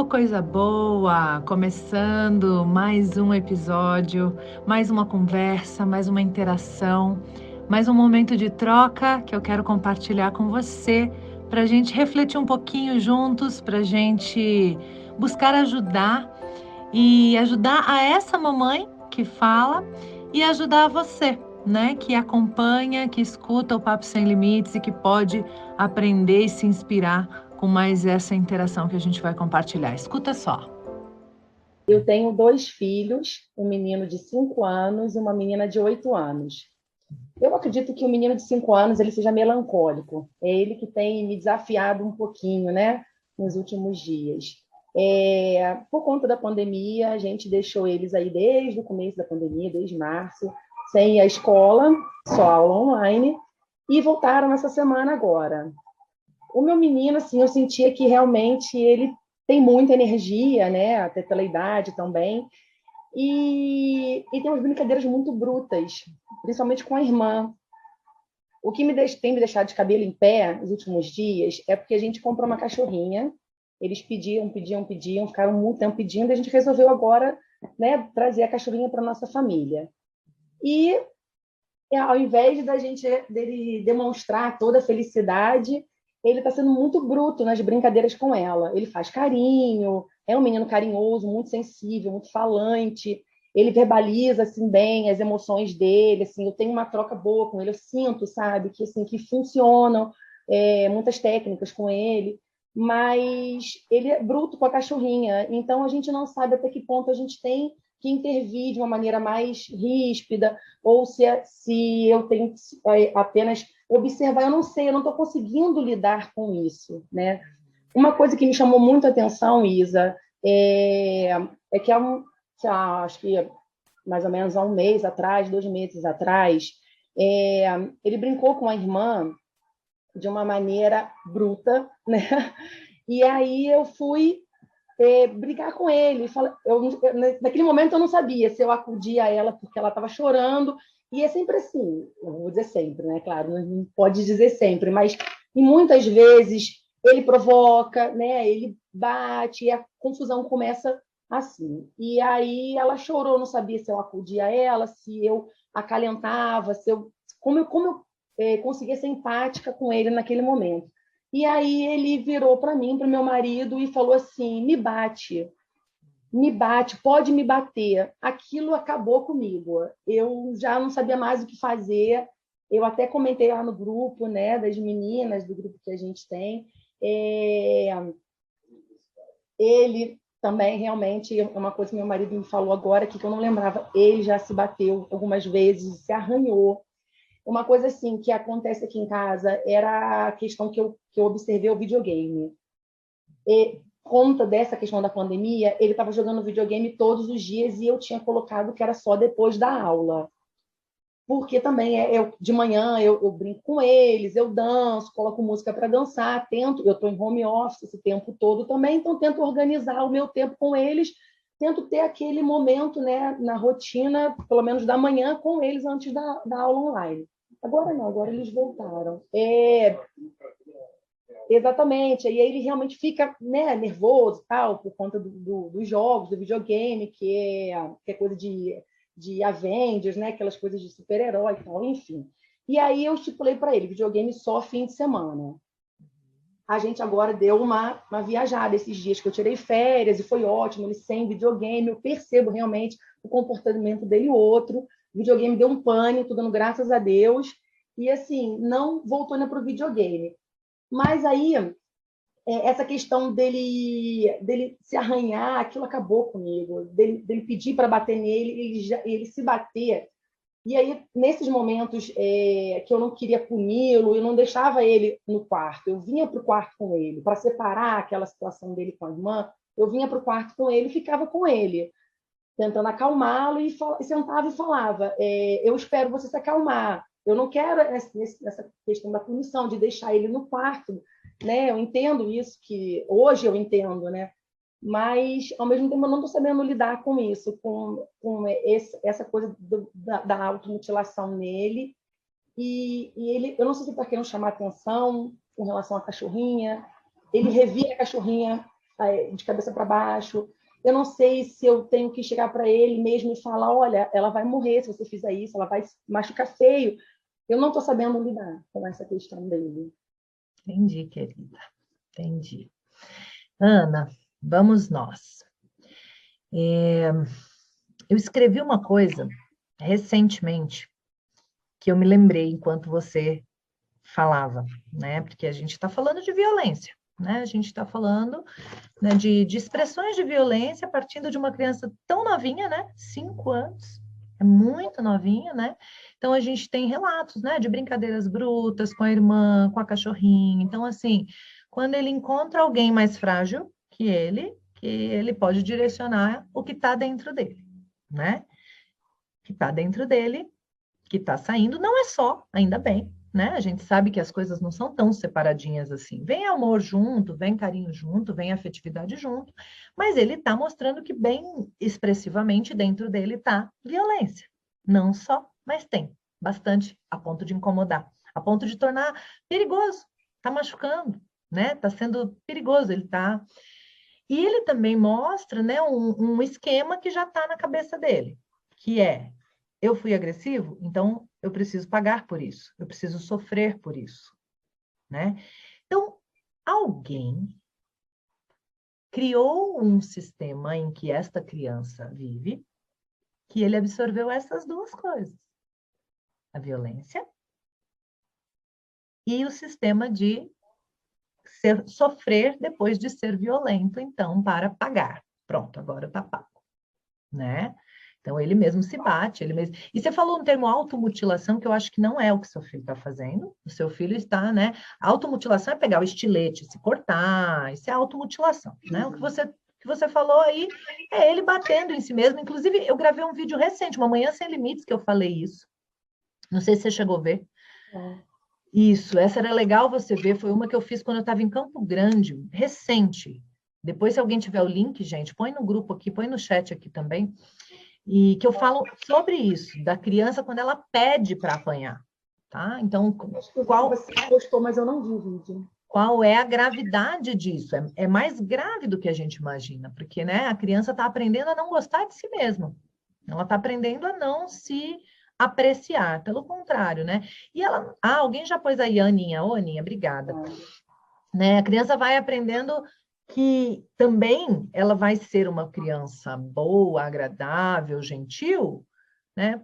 Coisa boa! Começando mais um episódio, mais uma conversa, mais uma interação, mais um momento de troca que eu quero compartilhar com você, para a gente refletir um pouquinho juntos, para a gente buscar ajudar e ajudar a essa mamãe que fala e ajudar você, né, que acompanha, que escuta o Papo Sem Limites e que pode aprender e se inspirar com mais essa interação que a gente vai compartilhar. Escuta só. Eu tenho 2 filhos, um menino de 5 anos e uma menina de 8 anos. Eu acredito que o menino de 5 anos ele seja melancólico. É ele que tem me desafiado um pouquinho, né, nos últimos dias. Por conta da pandemia, a gente deixou eles aí desde o começo da pandemia, desde março, sem ir à escola, só aula online, e voltaram essa semana agora. O meu menino, assim, eu sentia que realmente ele tem muita energia, né, até pela idade também, e tem umas brincadeiras muito brutas, principalmente com a irmã. O que tem me deixado de cabelo em pé nos últimos dias é porque a gente comprou uma cachorrinha, eles pediam, ficaram muito tempo pedindo, e a gente resolveu agora, né, trazer a cachorrinha para nossa família. E ao invés dele demonstrar toda a felicidade, ele está sendo muito bruto nas brincadeiras com ela. Ele faz carinho, é um menino carinhoso, muito sensível, muito falante. Ele verbaliza assim bem as emoções dele. Assim, eu tenho uma troca boa com ele. Eu sinto, sabe, que assim que funcionam muitas técnicas com ele. Mas ele é bruto com a cachorrinha. Então a gente não sabe até que ponto a gente tem que intervir de uma maneira mais ríspida ou se eu tenho que apenas observar. Eu não sei, eu não estou conseguindo lidar com isso, né? Uma coisa que me chamou muito a atenção, Isa, é que acho que mais ou menos há um mês atrás, 2 meses atrás, ele brincou com a irmã de uma maneira bruta, né? E aí eu fui brigar com ele. Naquele momento eu não sabia se eu acudia a ela porque ela estava chorando. E é sempre assim, eu vou dizer sempre, né? Claro, não pode dizer sempre, mas e muitas vezes ele provoca, né? Ele bate e a confusão começa assim. E aí ela chorou, não sabia se eu acudia a ela, se eu acalentava, se eu como eu conseguia ser empática com ele naquele momento. E aí ele virou para mim, para o meu marido, e falou assim: me bate, pode me bater. Aquilo acabou comigo. Eu já não sabia mais o que fazer. Eu até comentei lá no grupo, né, das meninas, do grupo que a gente tem. Ele também, realmente, é uma coisa que meu marido me falou agora, que eu não lembrava. Ele já se bateu algumas vezes, se arranhou. Uma coisa assim que acontece aqui em casa era a questão que eu observei o videogame. E, conta dessa questão da pandemia, ele estava jogando videogame todos os dias e eu tinha colocado que era só depois da aula. Porque também de manhã eu brinco com eles, eu danço, coloco música para dançar, eu estou em home office esse tempo todo também, então tento organizar o meu tempo com eles, tento ter aquele momento, né, na rotina, pelo menos da manhã, com eles antes da aula online. Agora não, agora eles voltaram. Exatamente, e aí ele realmente fica, né, nervoso tal, por conta dos jogos, do videogame, que é coisa de Avengers, né, aquelas coisas de super-herói e tal, enfim. E aí eu estipulei para ele, videogame só fim de semana. A gente agora deu uma viajada esses dias que eu tirei férias e foi ótimo, ele sem videogame, eu percebo realmente o comportamento dele outro, o videogame deu um pânico, dando graças a Deus, e assim, não voltou para o videogame. Mas aí, essa questão dele se arranhar, aquilo acabou comigo, dele pedir para bater nele, ele se bater. E aí, nesses momentos que eu não queria puni-lo, eu não deixava ele no quarto, eu vinha para o quarto com ele, para separar aquela situação dele com a irmã, eu vinha para o quarto com ele e ficava com ele, tentando acalmá-lo, e sentava e falava: eu espero você se acalmar, eu não quero essa questão da punição, de deixar ele no quarto, né? Eu entendo isso, que hoje eu entendo, né? Mas, ao mesmo tempo, eu não estou sabendo lidar com isso, com essa coisa da automutilação nele. E ele, eu não sei se está querendo chamar atenção com relação à cachorrinha, ele revia a cachorrinha de cabeça para baixo. Eu não sei se eu tenho que chegar para ele mesmo e falar, olha, ela vai morrer se você fizer isso, ela vai machucar feio. Eu não estou sabendo lidar com essa questão dele. Entendi, querida. Entendi. Ana, vamos nós. Eu escrevi uma coisa recentemente que eu me lembrei enquanto você falava, né? Porque a gente está falando de violência, né? A gente está falando, né, de expressões de violência partindo de uma criança tão novinha, né? 5 anos, é muito novinha, né? Então a gente tem relatos, né, de brincadeiras brutas com a irmã, com a cachorrinha. Então, assim, quando ele encontra alguém mais frágil que ele pode direcionar o que está dentro dele, né? Que está dentro dele, que está saindo, não é só, ainda bem, né? A gente sabe que as coisas não são tão separadinhas assim. Vem amor junto, vem carinho junto, vem afetividade junto, mas ele está mostrando que bem expressivamente dentro dele está violência. Não só, mas tem bastante, a ponto de incomodar, a ponto de tornar perigoso, está machucando, né? Está sendo perigoso, ele está... E ele também mostra, né, um esquema que já está na cabeça dele, que é: eu fui agressivo, então eu preciso pagar por isso, eu preciso sofrer por isso, né? Então, alguém criou um sistema em que esta criança vive, que ele absorveu essas duas coisas: a violência e o sistema de sofrer depois de ser violento, então, para pagar. Pronto, agora está pago, né? Então, ele mesmo se bate, ele mesmo... E você falou um termo automutilação, que eu acho que não é o que seu filho está fazendo. O seu filho está, né? Automutilação é pegar o estilete, se cortar, isso é automutilação, né? O que você falou aí é ele batendo em si mesmo. Inclusive, eu gravei um vídeo recente, uma Manhã Sem Limites, que eu falei isso. Não sei se você chegou a ver. Isso, essa era legal você ver, foi uma que eu fiz quando eu estava em Campo Grande, recente. Depois, se alguém tiver o link, gente, põe no grupo aqui, põe no chat aqui também. E que eu falo sobre isso, da criança quando ela pede para apanhar, tá? Então, Você postou, mas eu não vi o vídeo. Qual é a gravidade disso? É mais grave do que a gente imagina, porque, né, a criança está aprendendo a não gostar de si mesma. Ela está aprendendo a não se apreciar, pelo contrário, né? E ela... Ah, alguém já pôs aí, Aninha. Ô, Aninha, obrigada. Né? A criança vai aprendendo que também ela vai ser uma criança boa, agradável, gentil, né?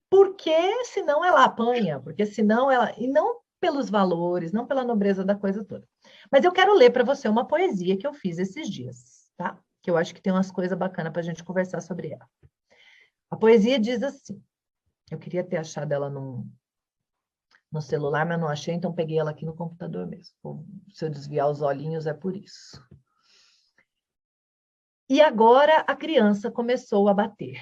Porque senão ela apanha, porque senão ela... E não pelos valores, não pela nobreza da coisa toda. Mas eu quero ler para você uma poesia que eu fiz esses dias, tá? Que eu acho que tem umas coisas bacanas para a gente conversar sobre ela. A poesia diz assim, eu queria ter achado ela no celular, mas não achei, então peguei ela aqui no computador mesmo. Se eu desviar os olhinhos, é por isso. E agora a criança começou a bater.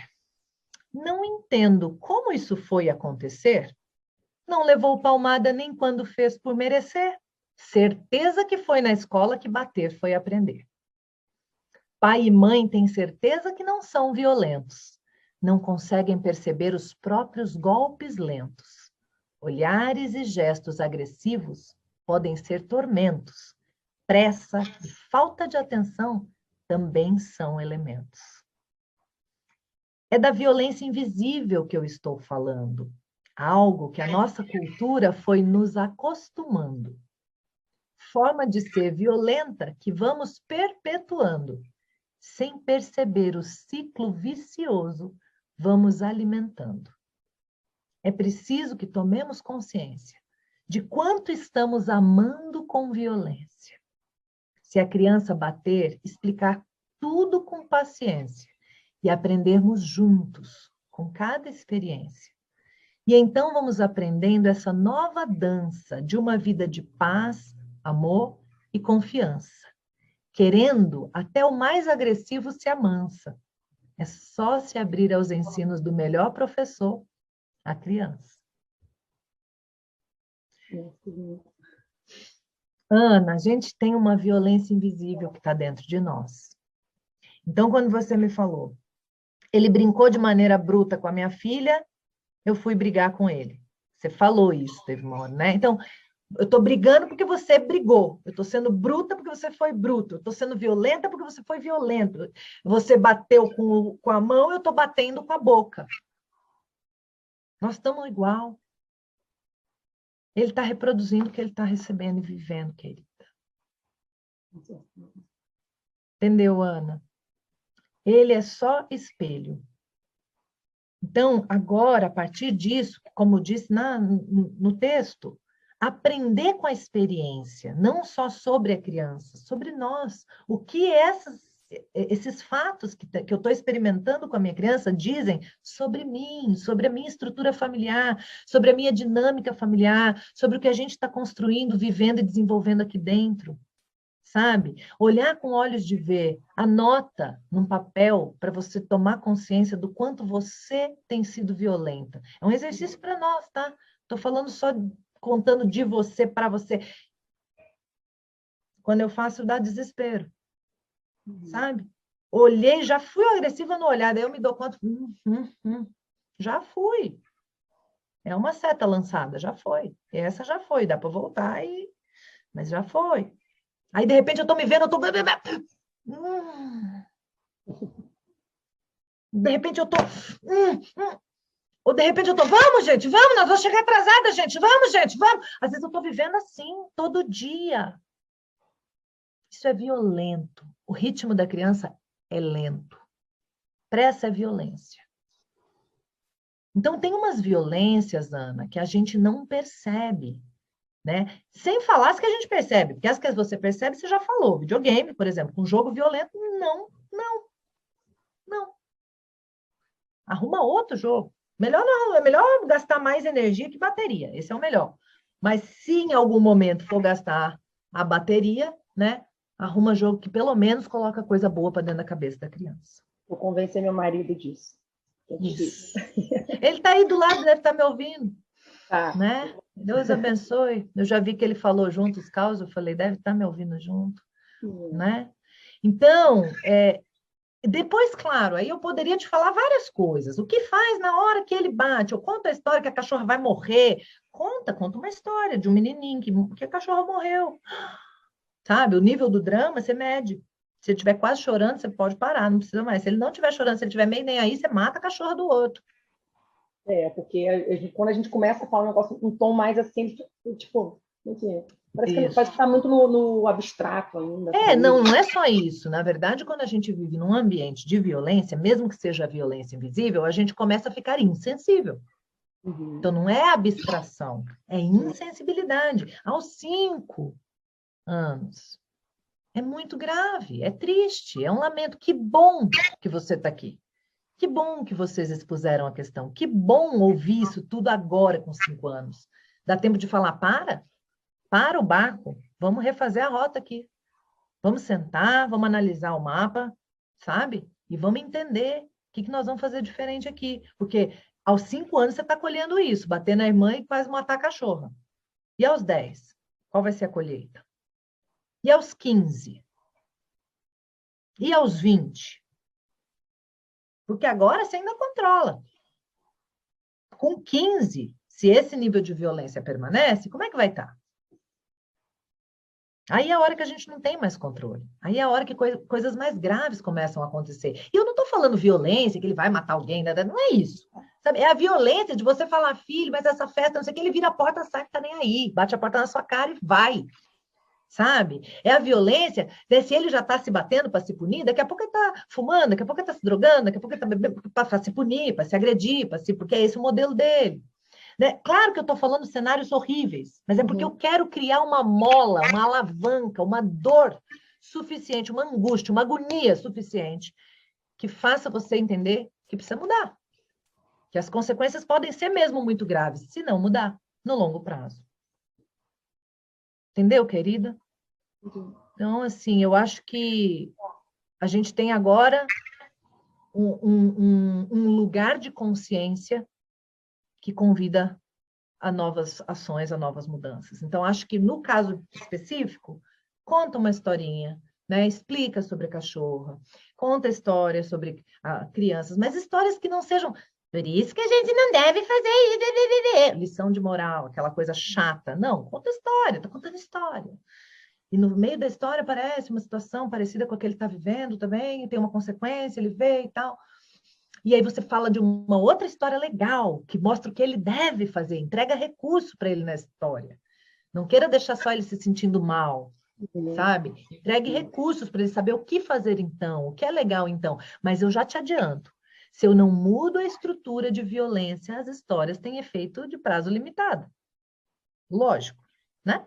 Não entendo como isso foi acontecer. Não levou palmada nem quando fez por merecer. Certeza que foi na escola que bater foi aprender. Pai e mãe têm certeza que não são violentos. Não conseguem perceber os próprios golpes lentos. Olhares e gestos agressivos podem ser tormentos. Pressa e falta de atenção também são elementos. É da violência invisível que eu estou falando. Algo que a nossa cultura foi nos acostumando. Forma de ser violenta que vamos perpetuando. Sem perceber o ciclo vicioso, vamos alimentando. É preciso que tomemos consciência de quanto estamos amando com violência. Se a criança bater, explicar tudo com paciência e aprendermos juntos com cada experiência. E então vamos aprendendo essa nova dança de uma vida de paz, amor e confiança. Querendo, até o mais agressivo se amansa. É só se abrir aos ensinos do melhor professor, a criança. Ana, a gente tem uma violência invisível que está dentro de nós. Então, quando você me falou, ele brincou de maneira bruta com a minha filha, eu fui brigar com ele. Você falou isso, teve uma hora, né? Então, Eu estou brigando porque você brigou. Eu estou sendo bruta porque você foi bruto. Eu estou sendo violenta porque você foi violento. Você bateu com a mão, eu estou batendo com a boca. Nós estamos igual. Ele está reproduzindo o que ele está recebendo e vivendo, querida. Entendeu, Ana? Ele é só espelho. Então, agora, a partir disso, como disse no texto, aprender com a experiência, não só sobre a criança, sobre nós. O que esses fatos que eu estou experimentando com a minha criança dizem sobre mim, sobre a minha estrutura familiar, sobre a minha dinâmica familiar, sobre o que a gente está construindo, vivendo e desenvolvendo aqui dentro. Sabe? Olhar com olhos de ver, anota num papel para você tomar consciência do quanto você tem sido violenta. É um exercício para nós, tá? Estou falando só contando de você para você. Quando eu faço, dá desespero, sabe? Olhei, já fui agressiva no olhar, daí eu me dou conta, já fui. É uma seta lançada, já foi. Essa já foi, dá para voltar, mas já foi. Aí, de repente, eu estou me vendo, eu estou... De repente, eu estou... Ou, de repente, eu estou... Vamos, gente, vamos, nós vamos chegar atrasada, gente. Vamos, gente, vamos. Às vezes, eu estou vivendo assim, todo dia. Isso é violento. O ritmo da criança é lento. Pressa é violência. Então, tem umas violências, Ana, que a gente não percebe. Né? Sem falar as que a gente percebe, porque as que você percebe, você já falou. Videogame, por exemplo, um jogo violento, não. Arruma outro jogo. Melhor não, é melhor gastar mais energia que bateria, esse é o melhor. Mas se em algum momento for gastar a bateria, né? Arruma jogo que pelo menos coloca coisa boa para dentro da cabeça da criança. Vou convencer meu marido disso. Isso. Ele está aí do lado, deve estar me ouvindo. Tá. Né? Deus abençoe. Eu já vi que ele falou junto os causos, eu falei, deve estar me ouvindo junto. Né? Então, depois, claro, aí eu poderia te falar várias coisas. O que faz na hora que ele bate? Eu conto a história que a cachorra vai morrer. Conta uma história de um menininho que a cachorra morreu. Sabe? O nível do drama, você mede. Se ele estiver quase chorando, você pode parar, não precisa mais. Se ele não estiver chorando, se ele estiver meio nem aí, você mata a cachorra do outro. Porque quando a gente começa a falar um negócio um tom mais assim, tipo, parece que está muito no abstrato ainda. Não é só isso. Na verdade, quando a gente vive num ambiente de violência, mesmo que seja violência invisível, a gente começa a ficar insensível. Então, não é abstração, é insensibilidade. Aos 5 anos. É muito grave, é triste, é um lamento. Que bom que você está aqui. Que bom que vocês expuseram a questão. Que bom ouvir isso tudo agora com 5 anos. Dá tempo de falar, para o barco, vamos refazer a rota aqui. Vamos sentar, vamos analisar o mapa, sabe? E vamos entender o que nós vamos fazer diferente aqui. Porque aos 5 anos você está colhendo isso, bater na irmã e quase matar a cachorra. E aos 10, qual vai ser a colheita? E aos 15? E aos 20? Porque agora você ainda controla. Com 15, se esse nível de violência permanece, como é que vai estar? Aí é a hora que a gente não tem mais controle. Aí é a hora que coisas mais graves começam a acontecer. E eu não estou falando violência, que ele vai matar alguém, nada, não é isso. Sabe? É a violência de você falar, filho, mas essa festa, não sei o que, ele vira a porta, sai, não tá nem aí. Bate a porta na sua cara e vai. Sabe? É a violência, né? Se ele já está se batendo para se punir, daqui a pouco ele está fumando, daqui a pouco ele está se drogando, daqui a pouco ele está bebendo para se punir, para se agredir, porque é esse o modelo dele. Né? Claro que eu estou falando cenários horríveis, mas é porque eu quero criar uma mola, uma alavanca, uma dor suficiente, uma angústia, uma agonia suficiente que faça você entender que precisa mudar. Que as consequências podem ser mesmo muito graves, se não mudar no longo prazo. Entendeu, querida? Então, assim, eu acho que a gente tem agora um lugar de consciência que convida a novas ações, a novas mudanças. Então, acho que no caso específico, conta uma historinha, né? Explica sobre a cachorra, conta histórias sobre crianças, mas histórias que não sejam Por isso que a gente não deve fazer isso. Lição de moral, aquela coisa chata. Não, conta história, tá contando história. E no meio da história aparece uma situação parecida com a que ele está vivendo também, tem uma consequência, ele vê e tal. E aí você fala de uma outra história legal, que mostra o que ele deve fazer, entrega recurso para ele nessa história. Não queira deixar só ele se sentindo mal, sabe? Entregue recursos para ele saber o que fazer então, o que é legal então. Mas eu já te adianto, se eu não mudo a estrutura de violência, as histórias têm efeito de prazo limitado. Lógico, né?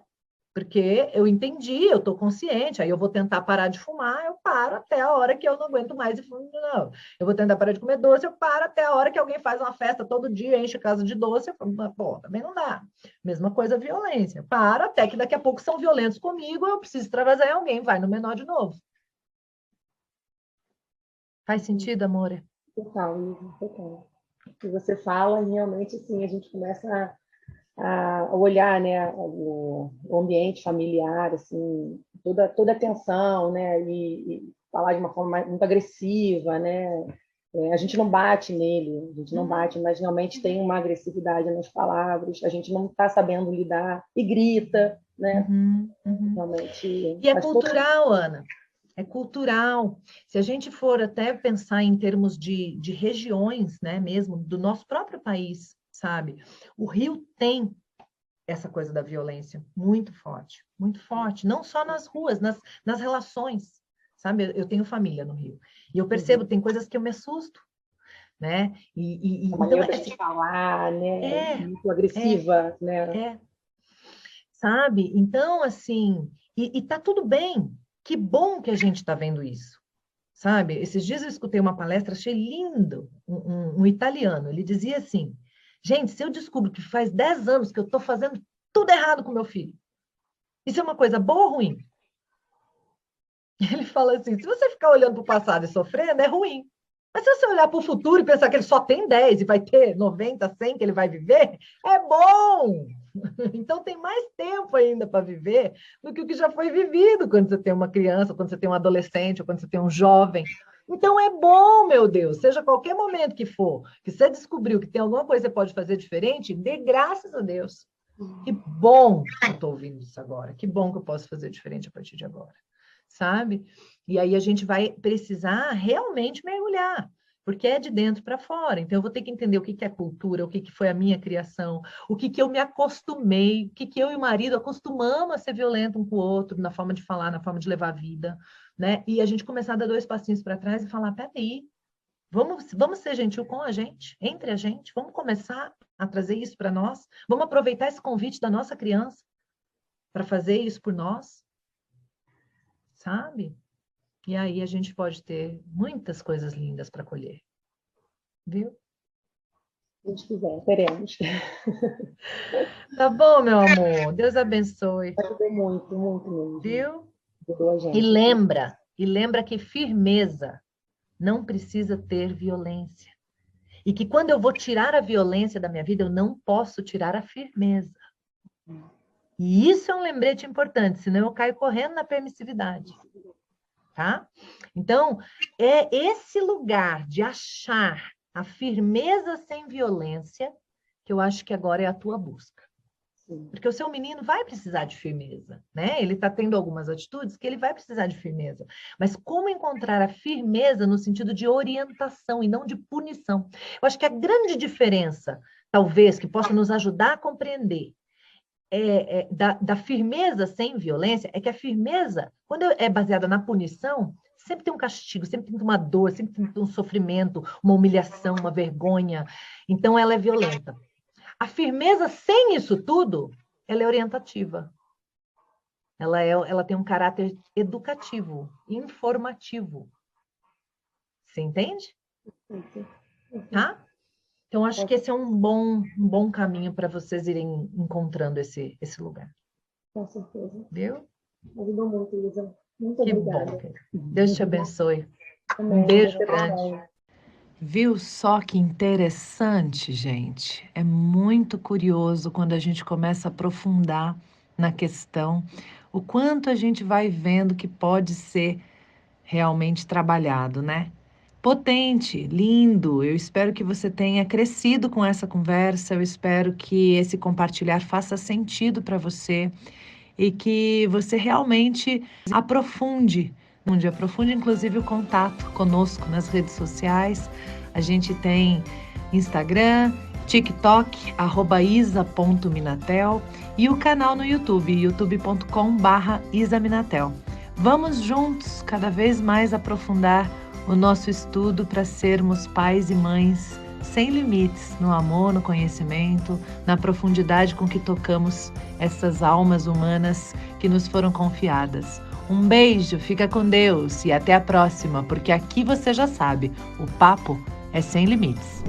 Porque eu entendi, eu estou consciente, aí eu vou tentar parar de fumar, eu paro até a hora que eu não aguento mais e fumo. Não. Eu vou tentar parar de comer doce, eu paro até a hora que alguém faz uma festa todo dia, enche a casa de doce, eu falo, pô, também não dá. Mesma coisa a violência. Paro até que daqui a pouco são violentos comigo, eu preciso extravasar em alguém, vai no menor de novo. Faz sentido, amor? Total, Ivo, total. O que você fala, realmente, assim, a gente começa a olhar, né, o ambiente familiar, assim, toda a tensão, né, e falar de uma forma muito agressiva, né, a gente não bate nele, a gente não bate, mas realmente tem uma agressividade nas palavras, a gente não está sabendo lidar e grita, né, realmente. E é cultural, Ana. É cultural. Se a gente for até pensar em termos de regiões, né, mesmo, do nosso próprio país, sabe? O Rio tem essa coisa da violência muito forte. Não só nas ruas, nas relações, sabe? Eu tenho família no Rio. E eu percebo, tem coisas que eu me assusto, né? A Então, maneira de falar, né, muito agressiva, né? Sabe? Então, assim, e tá tudo bem. Que bom que a gente está vendo isso. Sabe? Esses dias eu escutei uma palestra, achei lindo, um italiano. Ele dizia assim: gente, se eu descubro que faz 10 anos que eu estou fazendo tudo errado com meu filho, isso é uma coisa boa ou ruim? Ele fala assim: se você ficar olhando para o passado e sofrendo, é ruim. Mas se você olhar para o futuro e pensar que ele só tem 10 e vai ter 90, 100 que ele vai viver, é bom! Então tem mais tempo ainda para viver do que o que já foi vivido quando você tem uma criança, quando você tem um adolescente, ou quando você tem um jovem. Então é bom, meu Deus, seja qualquer momento que for, que você descobriu que tem alguma coisa que você pode fazer diferente, dê graças a Deus. Que bom que eu estou ouvindo isso agora, que bom que eu posso fazer diferente a partir de agora, sabe? E aí a gente vai precisar realmente mergulhar, porque é de dentro para fora. Então eu vou ter que entender o que é cultura, o que foi a minha criação, o que eu me acostumei, o que eu e o marido acostumamos a ser violento um com o outro, na forma de falar, na forma de levar a vida, né? E a gente começar a dar 2 passinhos para trás e falar, peraí, vamos ser gentil com a gente, entre a gente, vamos começar a trazer isso para nós, vamos aproveitar esse convite da nossa criança para fazer isso por nós, sabe? E aí a gente pode ter muitas coisas lindas para colher, viu? Se a gente quiser, teremos. Tá bom, meu amor. Deus abençoe, Ajudou muito, muito mesmo. viu? Ajudou a E gente. lembra que firmeza não precisa ter violência. E que quando eu vou tirar a violência da minha vida, eu não posso tirar a firmeza. E isso é um lembrete importante, senão eu caio correndo na permissividade. Tá? Então, é esse lugar de achar a firmeza sem violência que eu acho que agora é a tua busca. Porque o seu menino vai precisar de firmeza, né? Ele está tendo algumas atitudes que ele vai precisar de firmeza. Mas como encontrar a firmeza no sentido de orientação e não de punição? Eu acho que a grande diferença, talvez, que possa nos ajudar a compreender da firmeza sem violência, é que a firmeza, quando é baseada na punição, sempre tem um castigo, sempre tem uma dor, sempre tem um sofrimento, uma humilhação, uma vergonha. Então, ela é violenta. A firmeza sem isso tudo, ela é orientativa. Ela tem um caráter educativo, informativo. Você entende? Tá? Então, acho que esse é um bom caminho para vocês irem encontrando esse lugar. Com certeza. Viu? Ajudou muito, Isa. Muito Que obrigada. bom. Deus te abençoe. Amém. Um beijo Você grande. também. Viu só que interessante, gente? É muito curioso quando a gente começa a aprofundar na questão, o quanto a gente vai vendo que pode ser realmente trabalhado, né? potente, lindo. Eu espero que você tenha crescido com essa conversa, eu espero que esse compartilhar faça sentido para você e que você realmente aprofunde inclusive o contato conosco nas redes sociais. A gente tem Instagram, TikTok, @isa.minatel e o canal no YouTube, youtube.com/isaminatel. Vamos juntos cada vez mais aprofundar o nosso estudo para sermos pais e mães sem limites no amor, no conhecimento, na profundidade com que tocamos essas almas humanas que nos foram confiadas. Um beijo, fica com Deus e até a próxima, porque aqui você já sabe, o papo é sem limites.